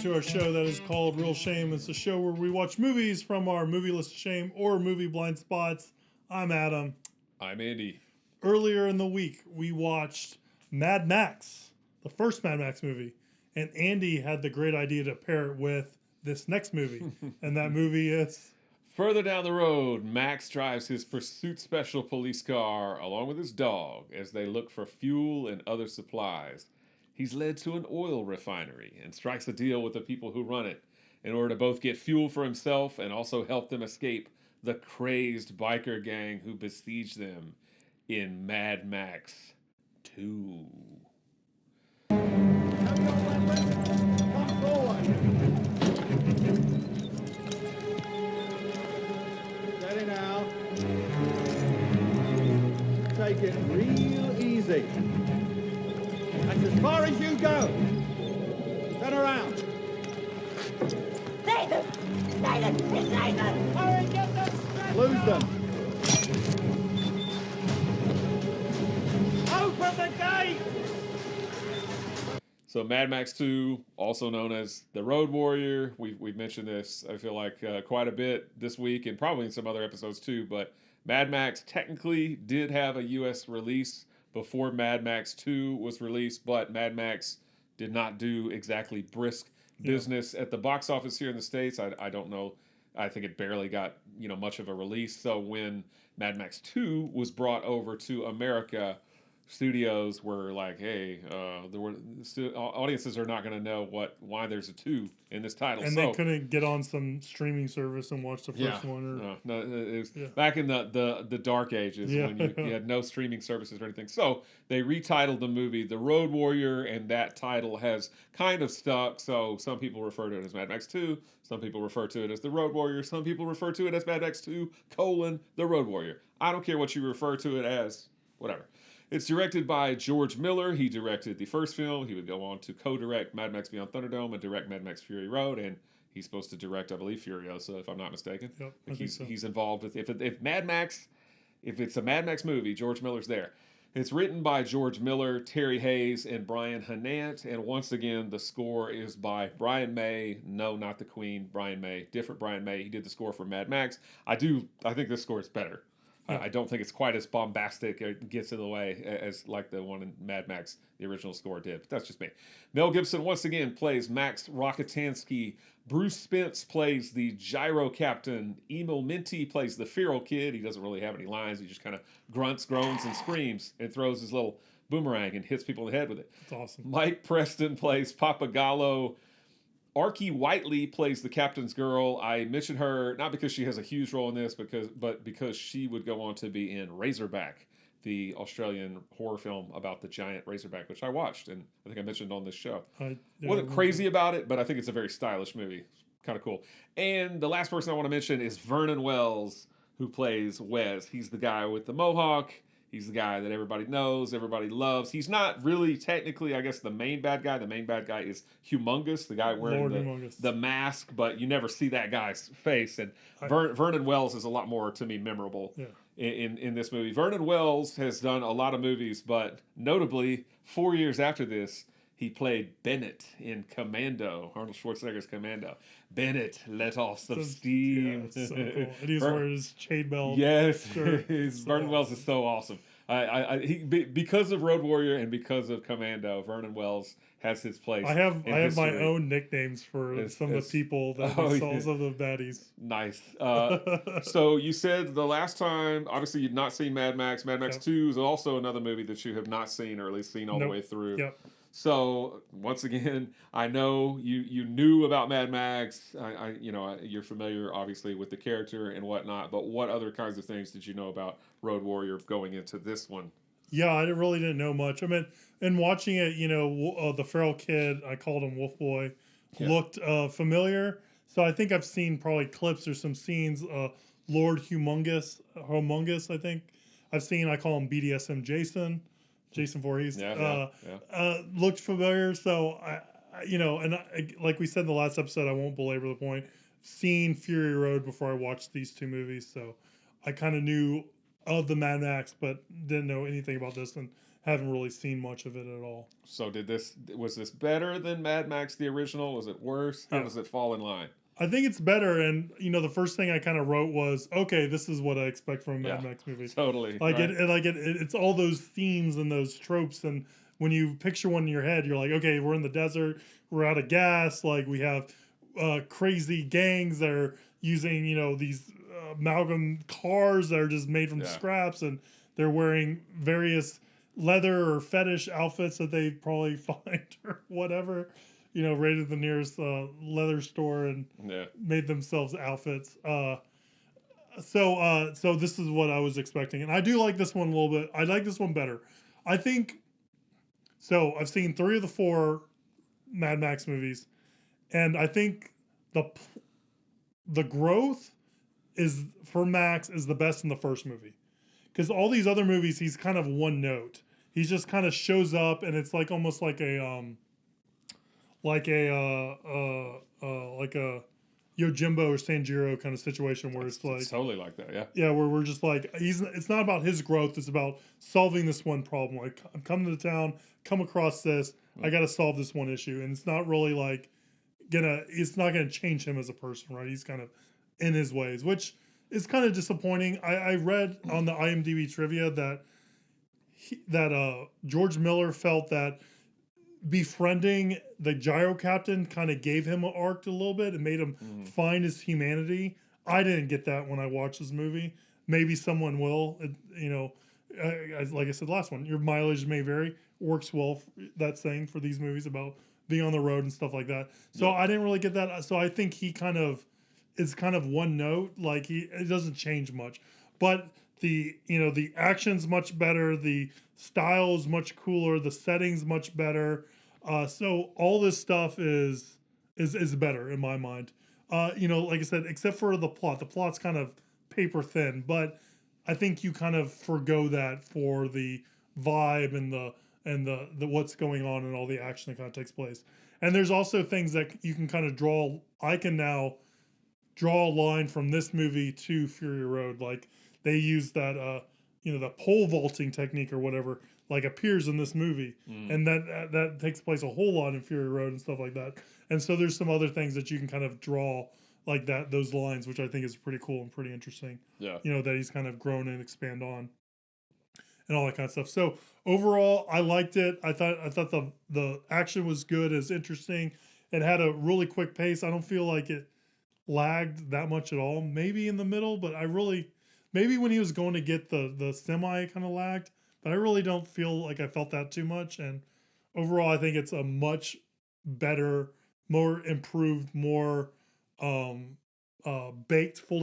to our show that is called Real Shame. It's a show where we watch movies from our movie list of shame or movie blind spots. I'm Adam. I'm Andy. Earlier in the week, we watched Mad Max, the first Mad Max movie, and Andy had the great idea to pair it with this next movie, and that movie is... Further down the road, Max drives his Pursuit Special police car along with his dog as they look for fuel and other supplies. He's led to an oil refinery and strikes a deal with the people who run it in order to both get fuel for himself and also help them escape the crazed biker gang who besiege them in Mad Max 2. Steady now. Take it real easy. That's as far as you go. Turn around. Nathan! Nathan! It's Nathan! Hurry, get them straight! Lose them. Open the gate! So Mad Max 2, also known as The Road Warrior, we've mentioned this, I feel like, quite a bit this week and probably in some other episodes too, but Mad Max technically did have a U.S. release before Mad Max 2 was released, but Mad Max did not do exactly brisk business at the box office here in the States. I don't know. I think it barely got, much of a release. So when Mad Max 2 was brought over to America, studios were like, hey, audiences are not going to know why there's a 2 in this title. And they couldn't get on some streaming service and watch the first one. No, it was back in the dark ages when you had no streaming services or anything. So they retitled the movie The Road Warrior, and that title has kind of stuck. So some people refer to it as Mad Max 2. Some people refer to it as The Road Warrior. Some people refer to it as Mad Max 2, The Road Warrior. I don't care what you refer to it as, whatever. It's directed by George Miller. He directed the first film. He would go on to co-direct Mad Max Beyond Thunderdome and direct Mad Max Fury Road, and he's supposed to direct, I believe, Furiosa, if I'm not mistaken. Yep, He's involved with if it's a Mad Max movie, George Miller's there. It's written by George Miller, Terry Hayes, and Brian Hanant, and once again, the score is by Brian May. No, not the Queen, Brian May. Different Brian May. He did the score for Mad Max. I think this score is better. I don't think it's quite as bombastic. It gets in the way as like the one in Mad Max, the original score did. But that's just me. Mel Gibson once again plays Max Rockatansky. Bruce Spence plays the gyro captain. Emil Minty plays the feral kid. He doesn't really have any lines. He just kind of grunts, groans, and screams and throws his little boomerang and hits people in the head with it. That's awesome. Mike Preston plays Papagallo. Arky Whiteley plays the captain's girl. I mentioned her not because she has a huge role in this, but because she would go on to be in Razorback, the Australian horror film about the giant razorback, which I watched, and I think I mentioned on this show. Wasn't crazy about it, but I think it's a very stylish movie. Kind of cool. And the last person I want to mention is Vernon Wells, who plays Wes. He's the guy with the mohawk. He's the guy that everybody knows, everybody loves. He's not really technically, I guess, the main bad guy. The main bad guy is Humongous, the guy wearing the mask, but you never see that guy's face. And Vernon Wells is a lot more, to me, memorable in this movie. Vernon Wells has done a lot of movies, but notably, 4 years after this, he played Bennett in Commando, Arnold Schwarzenegger's Commando. Bennett let off some steam. Yeah, so cool. And he's wearing his chainmail. Yes, Vernon Wells is so awesome. Because of Road Warrior and because of Commando, Vernon Wells has his place. I have my own nicknames for some of the people that solves of the baddies. Nice. So you said the last time, obviously you'd not seen Mad Max. Mad Max 2 is also another movie that you have not seen, or at least seen all the way through. Yep. So once again, I know you knew about Mad Max. You're familiar obviously with the character and whatnot. But what other kinds of things did you know about Road Warrior going into this one? Yeah, I really didn't know much. I mean, in watching it, the feral kid, I called him Wolf Boy, looked familiar. So I think I've seen probably clips or some scenes. Lord Humongous, I think I've seen. I call him BDSM Jason Voorhees. Looked familiar. So like we said in the last episode, I won't belabor the point. Seen Fury Road before I watched these two movies, so I kind of knew of the Mad Max, but didn't know anything about this, and haven't really seen much of it at all. So was this better than Mad Max the original? Was it worse? How does it fall in line? I think it's better, and the first thing I kind of wrote was, okay, this is what I expect from a Mad Max movie. Totally. Like it's all those themes and those tropes, and when you picture one in your head, you're like, okay, we're in the desert, we're out of gas, like we have crazy gangs that are using these amalgam cars that are just made from scraps, and they're wearing various leather or fetish outfits that they probably find or whatever. Raided the nearest leather store and made themselves outfits. So this is what I was expecting. And I do like this one a little bit. I like this one better. I think, so I've seen 3 of the 4 Mad Max movies. And I think the growth for Max is the best in the first movie. Because all these other movies, he's kind of one note. He just kind of shows up and it's like almost like a Yojimbo or Sanjiro kind of situation where it's like totally like that, yeah, where we're just like it's not about his growth, it's about solving this one problem. Like, I'm coming to town, come across this, I got to solve this one issue, and it's not really like it's not gonna change him as a person, right? He's kind of in his ways, which is kind of disappointing. I read on the IMDb trivia that George Miller felt that befriending the gyro captain kind of gave him an arc a little bit and made him find his humanity. I didn't get that when I watched this movie. Maybe someone will. Like I said last one, your mileage may vary. Works well, that saying, for these movies about being on the road and stuff like that. So I didn't really get that. So I think he kind of is kind of one note. Like it doesn't change much, but the action's much better. The style is much cooler. The setting's much better. So all this stuff is better in my mind. Like I said, except for the plot. The plot's kind of paper thin, but I think you kind of forgo that for the vibe and the what's going on and all the action that kind of takes place. And there's also things that you can kind of draw. I can now draw a line from this movie to Fury Road. Like, they use that the pole vaulting technique or whatever, like, appears in this movie, and that takes place a whole lot in Fury Road and stuff like that. And so there's some other things that you can kind of draw like that, those lines, which I think is pretty cool and pretty interesting. Yeah, that he's kind of grown and expand on, and all that kind of stuff. So overall, I liked it. I thought the action was good, is interesting. It had a really quick pace. I don't feel like it lagged that much at all. Maybe in the middle, but maybe when he was going to get the semi, kind of lagged, but I really don't feel like I felt that too much. And overall, I think it's a much better, more improved, more fully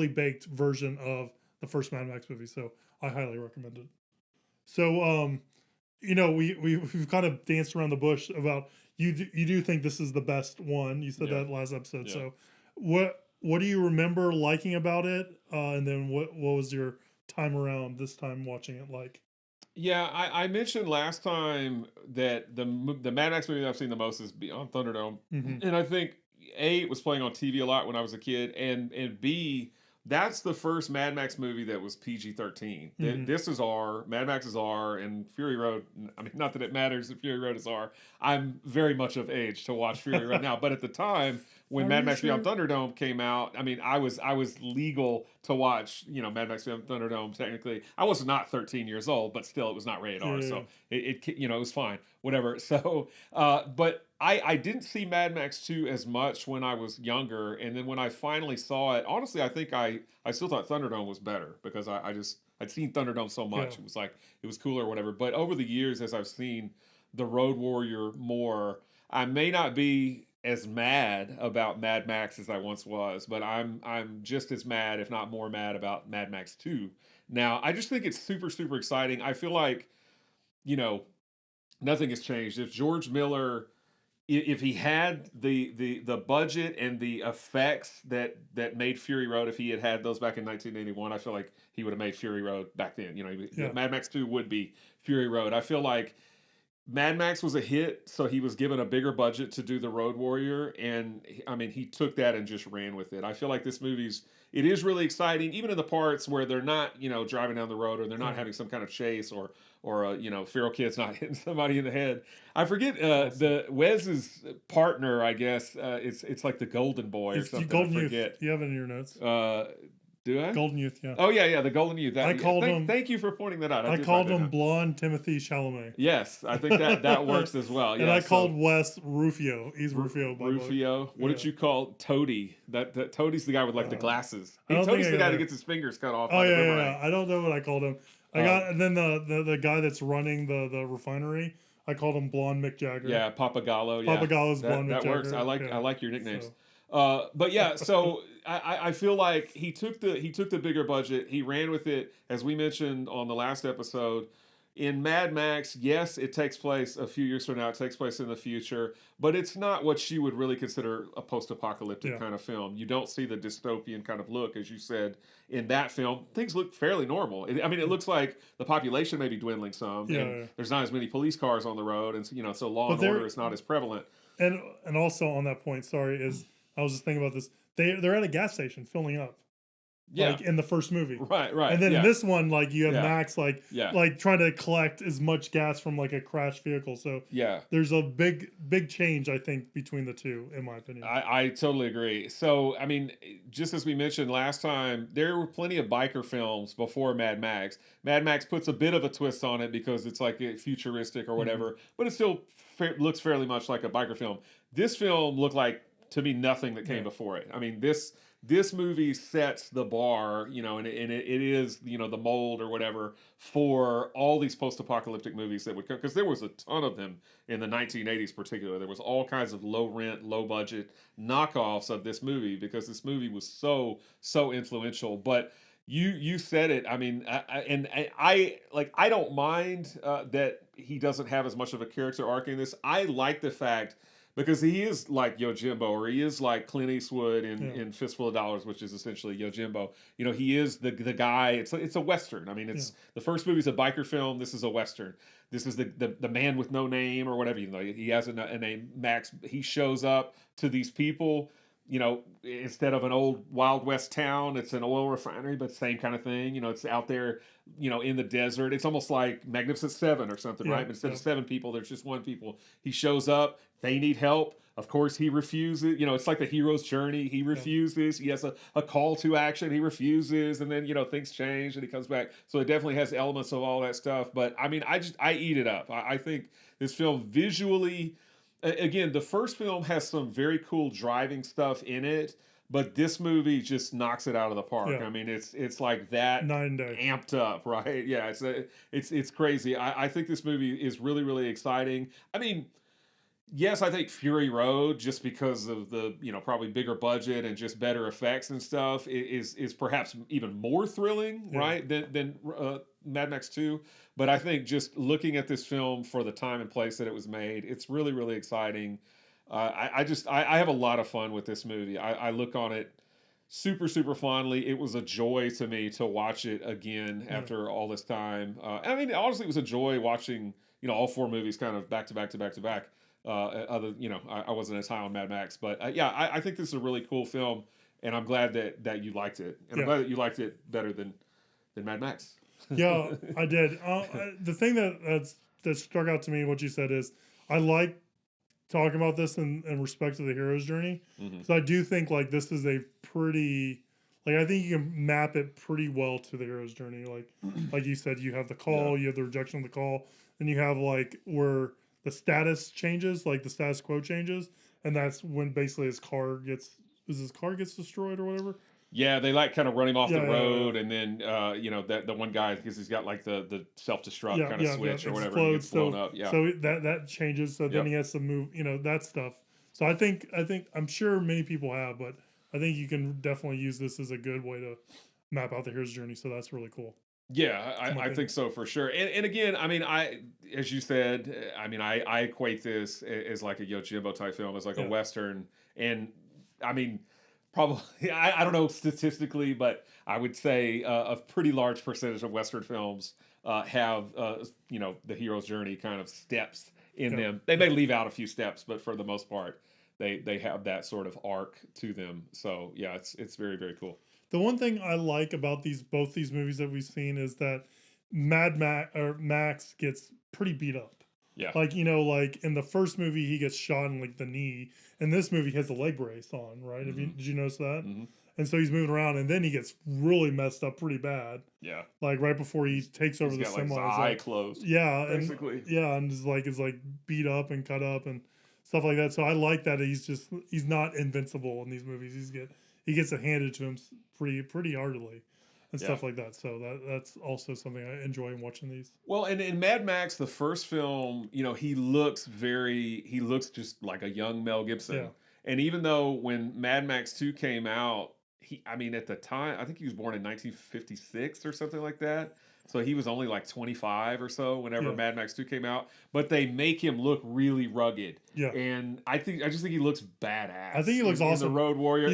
baked version of the first Mad Max movie. So I highly recommend it. So, we've kind of danced around the bush about you do think this is the best one. You said that last episode. Yeah. So what do you remember liking about it? And then what was your time around this time watching it like? Yeah, I mentioned last time that the Mad Max movie that I've seen the most is Beyond Thunderdome. Mm-hmm. And I think, A, it was playing on TV a lot when I was a kid, and B, that's the first Mad Max movie that was PG-13. Mm-hmm. This is R, Mad Max is R, and Fury Road, I mean, not that it matters that Fury Road is R. I'm very much of age to watch Fury Road now, but at the time, when Mad Max Beyond Thunderdome came out, I mean, I was legal to watch, Mad Max Beyond Thunderdome. Technically, I was not 13 years old, but still, it was not rated R, so it was fine, whatever. So, but I didn't see Mad Max 2 as much when I was younger, and then when I finally saw it, honestly, I think I still thought Thunderdome was better because I'd seen Thunderdome so much. Yeah. It was like it was cooler or whatever. But over the years, as I've seen The Road Warrior more, I may not be as mad about Mad Max as I once was, but I'm just as mad, if not more mad, about Mad Max 2. Now, I just think it's super, super exciting. I feel like, nothing has changed. If George Miller, if he had the budget and the effects that made Fury Road, if he had those back in 1981, I feel like he would have made Fury Road back then. Mad Max 2 would be Fury Road. I feel like Mad Max was a hit, so he was given a bigger budget to do the Road Warrior, and I mean, he took that and just ran with it. I feel like this it is really exciting, even in the parts where they're not, driving down the road or they're not having some kind of chase or feral kid's not hitting somebody in the head. I forget the Wes's partner. I guess it's like the Golden Boy or something. Golden I forget. Youth. You have it in your notes. Do I? Golden Youth, yeah. Oh yeah, the Golden Youth. Thank you for pointing that out. I called him blonde Timothy Chalamet. Yes, I think that works as well. And I called Wes Rufio. He's Rufio. Rufio. What did you call Toady? That Toady's the guy with like the glasses. Toady's the guy that gets his fingers cut off. Oh yeah. I don't know what I called him. And then the guy that's running the refinery. I called him Blonde Mick Jagger. Yeah, Papagallo. Yeah. Papagallo's Blonde Mick Jagger. That works. I like your nicknames. But yeah, so I feel like he took the bigger budget. He ran with it, as we mentioned on the last episode. In Mad Max, yes, it takes place a few years from now. It takes place in the future, but it's not what you would really consider a post-apocalyptic kind of film. You don't see the dystopian kind of look, as you said, in that film. Things look fairly normal. It looks like the population may be dwindling some. There's not as many police cars on the road, and so law and order is not as prevalent. And also on that point, I was just thinking about this. They're at a gas station filling up. Yeah. Like in the first movie. Right. And then in this one, like you have Max like trying to collect as much gas from like a crashed vehicle. So there's a big change, I think, between the two, in my opinion. I totally agree. So, I mean, just as we mentioned last time, there were plenty of biker films before Mad Max. Mad Max puts a bit of a twist on it because it's like futuristic or whatever, but it still looks fairly much like a biker film. This film looked like, to me, nothing that came before it. I mean, this movie sets the bar, and it is, the mold or whatever for all these post-apocalyptic movies that would come, because there was a ton of them in the 1980s particularly. There was all kinds of low-rent, low-budget knockoffs of this movie because this movie was so influential. But you said it. I mean, I don't mind that he doesn't have as much of a character arc in this. I like the fact, because he is like Yojimbo, or he is like Clint Eastwood in Fistful of Dollars, which is essentially Yojimbo. He is the guy. It's a Western. I mean, the first movie's a biker film. This is a Western. This is the man with no name or whatever. He has a name, Max. He shows up to these people. Instead of an old Wild West town, it's an oil refinery, but same kind of thing. It's out there, in the desert. It's almost like Magnificent Seven or something, right? But instead of 7 people, there's just 1 people. He shows up. They need help. Of course, he refuses. It's like the hero's journey. He refuses. He has a call to action. He refuses. And then, things change and he comes back. So it definitely has elements of all that stuff. But, I mean, I eat it up. I think this film visually... Again, the first film has some very cool driving stuff in it, but this movie just knocks it out of the park. I mean, it's like that 9 days amped up, right? Yeah, it's crazy. I think this movie is really, really exciting. I mean, yes, I think Fury Road, just because of the probably bigger budget and just better effects and stuff, is perhaps even more thrilling, right, than Mad Max 2. But I think just looking at this film for the time and place that it was made, it's really, really exciting. I have a lot of fun with this movie. I look on it super, super fondly. It was a joy to me to watch it again after all this time. I mean, honestly, it was a joy watching all 4 movies kind of back to back to back to back. I wasn't as high on Mad Max, but I think this is a really cool film, and I'm glad that you liked it, and I'm glad that you liked it better than Mad Max. Yeah, I did. The thing that struck out to me, what you said, is I like talking about this in respect to the hero's journey. So I do think like this is a pretty, like, I think you can map it pretty well to the hero's journey. Like you said, you have the call, you have the rejection of the call, and you have like where the status changes, like the status quo changes, and that's when basically his car gets destroyed or whatever. Yeah, they like kind of run him off the road, and then that the one guy, because he's got like the self-destruct kind of switch or whatever, he gets blown up. Yeah, so that changes. So then he has to move, that stuff. So I think I'm sure many people have, but I think you can definitely use this as a good way to map out the hero's journey. So that's really cool. Yeah, I think so for sure. And again, I mean, as you said, I mean, I equate this as like a Yojimbo type film, as like a Western, and I mean. Probably, I don't know statistically, but I would say a pretty large percentage of Western films have, the hero's journey kind of steps in them. They may leave out a few steps, but for the most part, they have that sort of arc to them. So yeah, it's very, very cool. The one thing I like about both these movies that we've seen is that Max gets pretty beat up. Yeah. Like, like in the first movie, he gets shot in like the knee. In this movie, he has a leg brace on, right? Did you notice that? Mm-hmm. And so he's moving around, and then he gets really messed up pretty bad. Yeah. Like right before he takes over the got, semi. Like, his eye closed. Yeah. Basically. And is like beat up and cut up and stuff like that. So I like that he's not invincible in these movies. He gets it handed to him pretty heartily. And stuff like that. So that's also something I enjoy in watching these. Well, and in Mad Max, the first film, he looks just like a young Mel Gibson. Yeah. And even though when Mad Max 2 came out, at the time, I think he was born in 1956 or something like that. So he was only like 25 or so whenever Mad Max 2 came out. But they make him look really rugged. Yeah. And I just think he looks badass. I think he looks awesome. In the Road Warrior.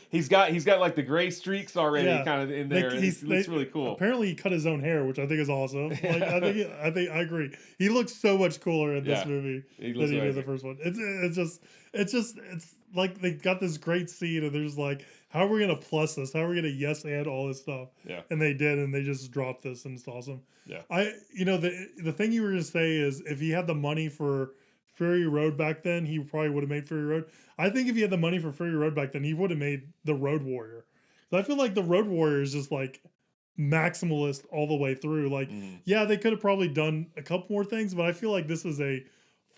He's got like the gray streaks already kind of in there. He looks really cool. Apparently he cut his own hair, which I think is awesome. Like I agree. He looks so much cooler in this movie than he did in the first one. It's like they got this great scene and there's like, how are we gonna plus this? How are we gonna yes and all this stuff? Yeah. And they did, and they just dropped this, and it's awesome. Yeah. The thing you were gonna say is if he had the money for Fury Road back then, he probably would have made Fury Road. I think if he had the money for Fury Road back then, he would have made the Road Warrior. So I feel like the Road Warrior is just like maximalist all the way through. Like, yeah, they could have probably done a couple more things, but I feel like this is a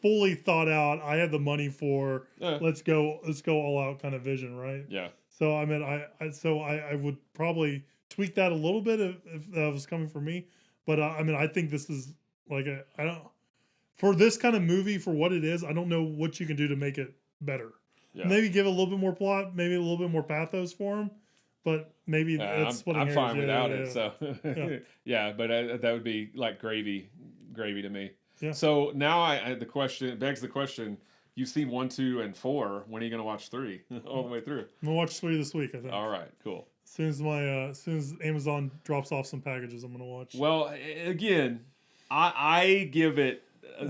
fully thought out. I have the money for let's go all out kind of vision, right? Yeah. So I mean, I would probably tweak that a little bit if that was coming from me, but I mean, I think this is like for this kind of movie for what it is. I don't know what you can do to make it better. Yeah. Maybe give a little bit more plot, maybe a little bit more pathos for him, but maybe it's I'm fine without it. So but that would be like gravy to me. Yeah. So now the question begs the question. You've seen 1, 2, and 4. When are you going to watch 3 all the way through? I'm going to watch 3 this week, I think. All right, cool. As soon as Amazon drops off some packages, I'm going to watch. Well, again, I give it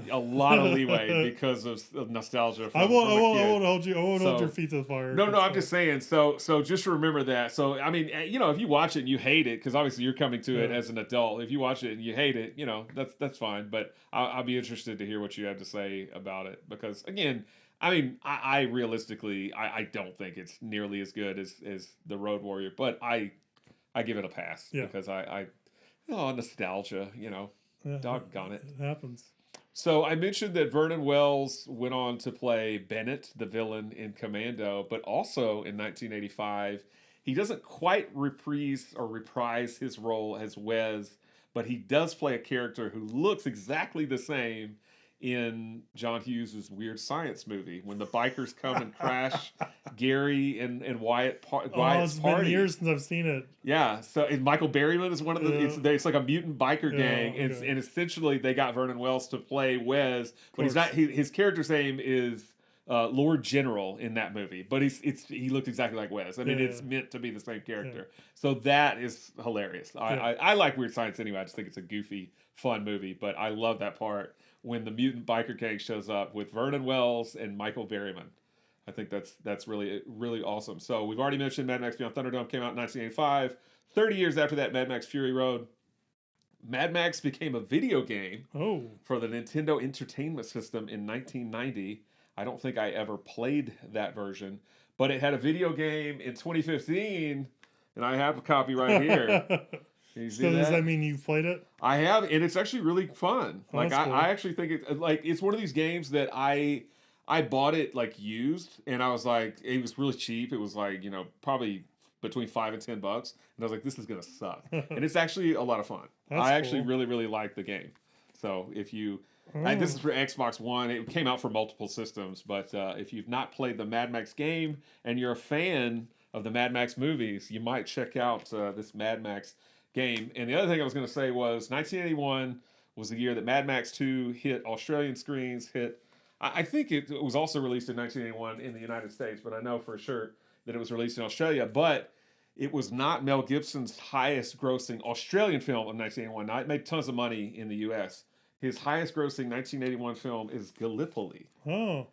a lot of leeway because of nostalgia. I won't hold your feet to the fire. No, I'm just saying. So just remember that. So I mean, if you watch it and you hate it, because obviously you're coming to it as an adult. If you watch it and you hate it, that's fine. But I'll be interested to hear what you have to say about it, because again, I mean, I realistically, I don't think it's nearly as good as the Road Warrior, but I give it a pass because I nostalgia. Doggone it. It happens. So I mentioned that Vernon Wells went on to play Bennett, the villain in Commando, but also in 1985, he doesn't quite reprise his role as Wes, but he does play a character who looks exactly the same in John Hughes' Weird Science movie when the bikers come and crash Gary and Wyatt's party. It's been years since I've seen it. Yeah, so Michael Berryman is one of the. It's like a mutant biker gang, and essentially they got Vernon Wells to play Wes, but he's not. His character's name is Lord General in that movie, but he looked exactly like Wes. I mean, it's meant to be the same character, so that is hilarious. I like Weird Science anyway. I just think it's a goofy, fun movie, but I love that part when the mutant biker gang shows up with Vernon Wells and Michael Berryman. I think that's really, really awesome. So we've already mentioned Mad Max Beyond Thunderdome came out in 1985. 30 years after that, Mad Max Fury Road. Mad Max became a video game for the Nintendo Entertainment System in 1990. I don't think I ever played that version, but it had a video game in 2015, and I have a copy right here. So does that mean you've played it? I have, and it's actually really fun. Oh, like cool. I actually think it's one of these games that I bought it like used, and I was like, it was really cheap. It was like probably between $5 and $10, and I was like, this is gonna suck. And it's actually a lot of fun. I actually really, really like the game. So if you this is for Xbox One. It came out for multiple systems, but if you've not played the Mad Max game and you're a fan of the Mad Max movies, you might check out this Mad Max game. And the other thing I was going to say was 1981 was the year that Mad Max 2 hit Australian screens, I think it was also released in 1981 in the United States, but I know for sure that it was released in Australia, but it was not Mel Gibson's highest grossing Australian film of 1981. Now, it made tons of money in the U.S. His highest grossing 1981 film is Gallipoli. Oh.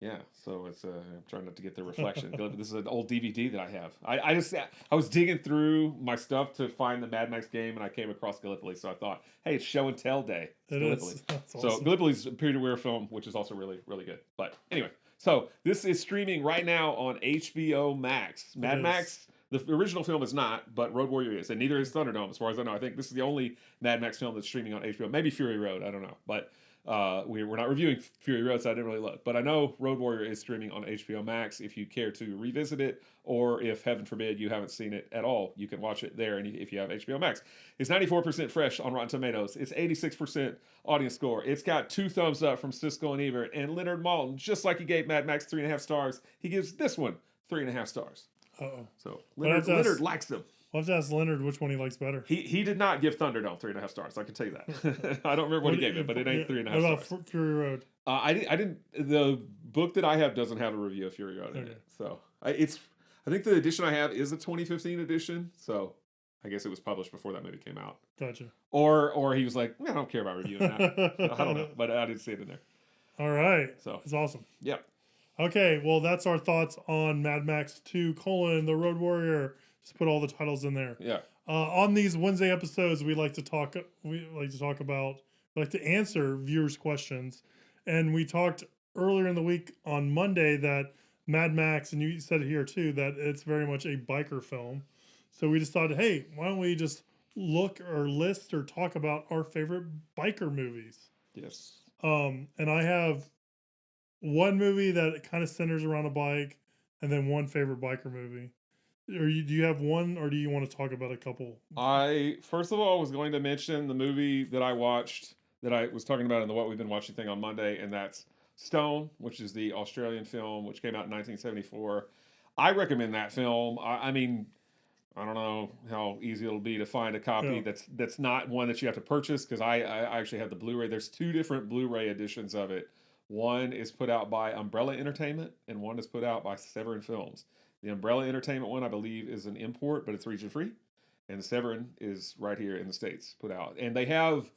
Yeah, so it's I'm trying not to get the reflection. This is an old DVD that I have. I was digging through my stuff to find the Mad Max game, and I came across Gallipoli. So I thought, hey, it's show and tell day. It's Gallipoli. That's So awesome. Gallipoli's a period-aware film, which is also really, really good. But anyway, so this is streaming right now on HBO Max. Mad Max, the original film is not, but Road Warrior is, and neither is Thunderdome, as far as I know. I think this is the only Mad Max film that's streaming on HBO. Maybe Fury Road, I don't know, but. We're not reviewing Fury Road, so I didn't really look. But I know Road Warrior is streaming on HBO Max. If you care to revisit it, or if, heaven forbid, you haven't seen it at all, you can watch it there. And if you have HBO Max, it's 94% fresh on Rotten Tomatoes. It's 86% audience score. It's got 2 thumbs up from Siskel and Ebert. And Leonard Maltin, just like he gave Mad Max 3.5 stars, he gives this one 3.5 stars. Uh-oh. So Leonard likes them. We'll have to ask Leonard which one he likes better. He did not give Thunderdome 3.5 stars. I can tell you that. I don't remember what he gave it, but it ain't 3.5 What stars. about Fury Road? I didn't. The book that I have doesn't have a review of Fury Road in it. So I think the edition I have is a 2015 edition. So I guess it was published before that movie came out. Gotcha. Or he was like, I don't care about reviewing that. I don't know, but I didn't see it in there. All right. So it's awesome. Yeah. Okay, well, that's our thoughts on Mad Max 2: The Road Warrior. Just put all the titles in there. Yeah. On these Wednesday episodes, we like to answer viewers' questions, and we talked earlier in the week on Monday that Mad Max, and you said it here too, that it's very much a biker film. So we decided, hey, why don't we just look or list or talk about our favorite biker movies? Yes. And I have one movie that kind of centers around a bike, and then one favorite biker movie. Do you have one, or do you want to talk about a couple? I first of all was going to mention the movie that I watched that I was talking about in the What We've Been Watching thing on Monday, and that's Stone, which is the Australian film which came out in 1974. I recommend that film. I mean, I don't know how easy it'll be to find a copy that's not one that you have to purchase, because I actually have the Blu-ray. There's 2 different Blu-ray editions of it. One is put out by Umbrella Entertainment, and one is put out by Severin Films. The Umbrella Entertainment one, I believe, is an import, but it's region-free. And the Severin is right here in the States, put out. And they have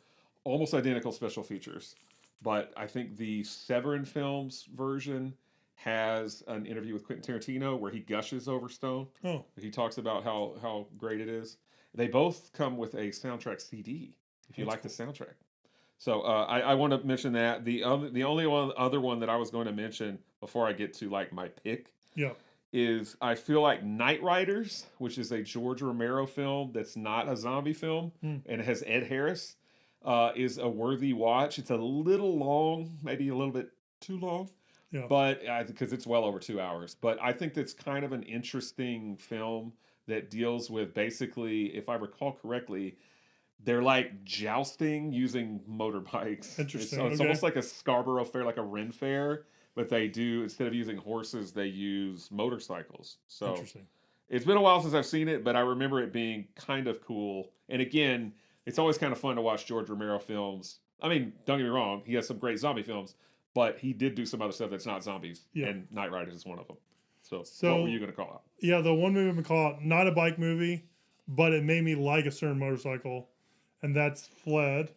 almost identical special features. But I think the Severin Films version has an interview with Quentin Tarantino where he gushes over Stone. Oh. He talks about how great it is. They both come with a soundtrack CD, if you like the soundtrack. So I want to mention that. The only other one that I was going to mention before I get to like my pick is I feel like Knight Riders, which is a George Romero film that's not a zombie film and it has Ed Harris, is a worthy watch. It's a little long, maybe a little bit too long, but because it's well over 2 hours. But I think that's kind of an interesting film that deals with basically, if I recall correctly, they're like jousting using motorbikes. Interesting. It's almost like a Scarborough Fair, like a Ren Fair, but they do, instead of using horses, they use motorcycles. So interesting. It's been a while since I've seen it, but I remember it being kind of cool. And again, it's always kind of fun to watch George Romero films. I mean, don't get me wrong, he has some great zombie films, but he did do some other stuff that's not zombies, and Knight Riders is one of them. So what were you going to call out? Yeah, the one movie I'm going to call out, not a bike movie, but it made me like a certain motorcycle, and that's Fled,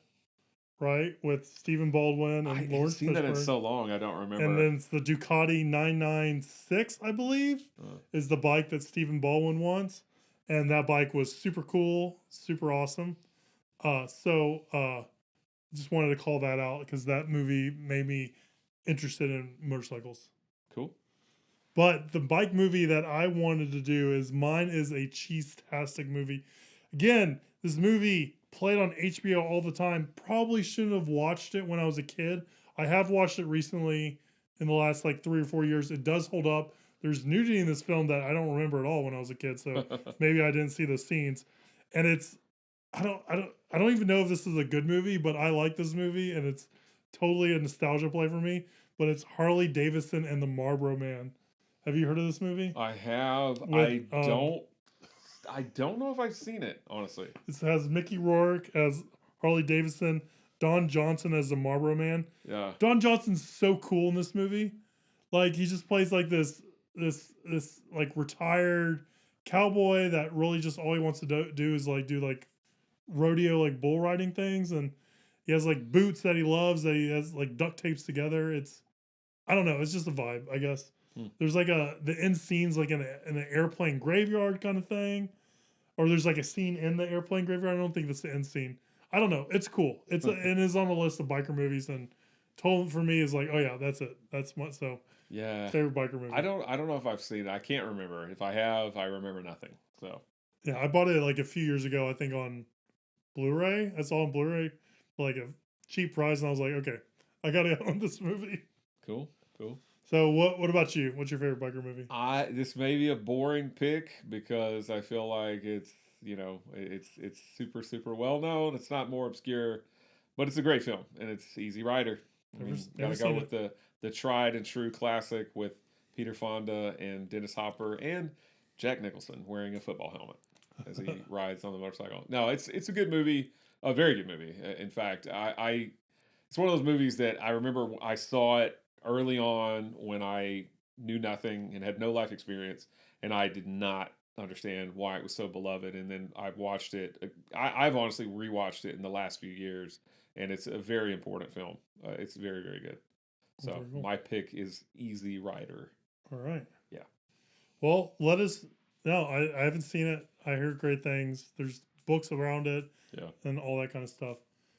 right? With Stephen Baldwin and Lawrence I've seen that in Fishburne. so long, I don't remember. And then it's the Ducati 996, I believe, is the bike that Stephen Baldwin wants. And that bike was super cool, super awesome. Just wanted to call that out because that movie made me interested in motorcycles. Cool. But the bike movie that I wanted to do is mine is a cheese-tastic movie. Again, this movie played on HBO all the time. Probably shouldn't have watched it when I was a kid. I have watched it recently in the last like 3 or 4 years. It does hold up. There's nudity in this film that I don't remember at all when I was a kid, so maybe I didn't see those scenes. And it's I don't even know if this is a good movie, but I like this movie and it's totally a nostalgia play for me. But it's Harley Davidson and the Marlboro Man. Have you heard of this movie? I have. I don't know if I've seen it, honestly. It has Mickey Rourke as Harley Davidson, Don Johnson as the Marlboro Man. Yeah. Don Johnson's so cool in this movie. Like he just plays like this like retired cowboy that really just all he wants to do is like do like rodeo like bull riding things, and He has like boots that he loves that he has like duct tapes together. I don't know. It's just a vibe, I guess. There's like the end scenes like in an airplane graveyard kind of thing, or there's like a scene in the airplane graveyard. I don't think that's the end scene. I don't know. It's cool. It is on the list of biker movies, and Total for me is like, oh yeah, that's it. That's what. So yeah, favorite biker movie. I don't know if I've seen it. I can't remember. If I have, I remember nothing. So yeah, I bought it like a few years ago. I think on Blu-ray. I saw it on Blu-ray for like a cheap price, and I was like, okay, I gotta own this movie. Cool. So what about you? What's your favorite biker movie? This may be a boring pick because I feel like it's it's super well known. It's not more obscure, but it's a great film and it's Easy Rider. Gotta go with the tried and true classic with Peter Fonda and Dennis Hopper and Jack Nicholson wearing a football helmet as he rides on the motorcycle. No, it's a good movie, a very good movie. In fact, it's one of those movies that I remember I saw it early on when I knew nothing and had no life experience, and I did not understand why it was so beloved. And then I've watched it. I've honestly rewatched it in the last few years, and it's a very important film. It's very, very good. So cool. My pick is Easy Rider. All right. Yeah. Well, let us. No, I haven't seen it. I heard great things. There's books around it. Yeah. And all that kind of stuff.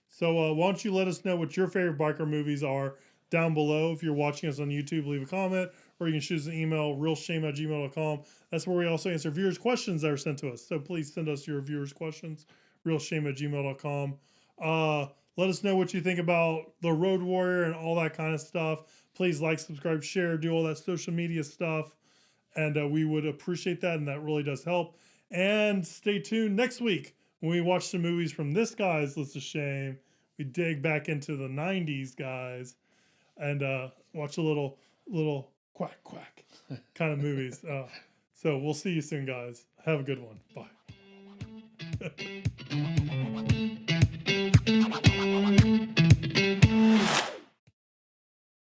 So why don't you let us know what your favorite biker movies are down below. If you're watching us on YouTube, leave a comment, or you can shoot us an email, realshame@gmail.com. That's where we also answer viewers' questions that are sent to us. So please send us your viewers' questions, realshame@gmail.com. Let us know what you think about The Road Warrior and all that kind of stuff. Please like, subscribe, share, do all that social media stuff. And we would appreciate that, and that really does help. And stay tuned next week when we watch some movies from this guy's list of shame. We dig back into the 90s, guys, and watch a little quack quack kind of movies. So we'll see you soon, guys. Have a good one. Bye.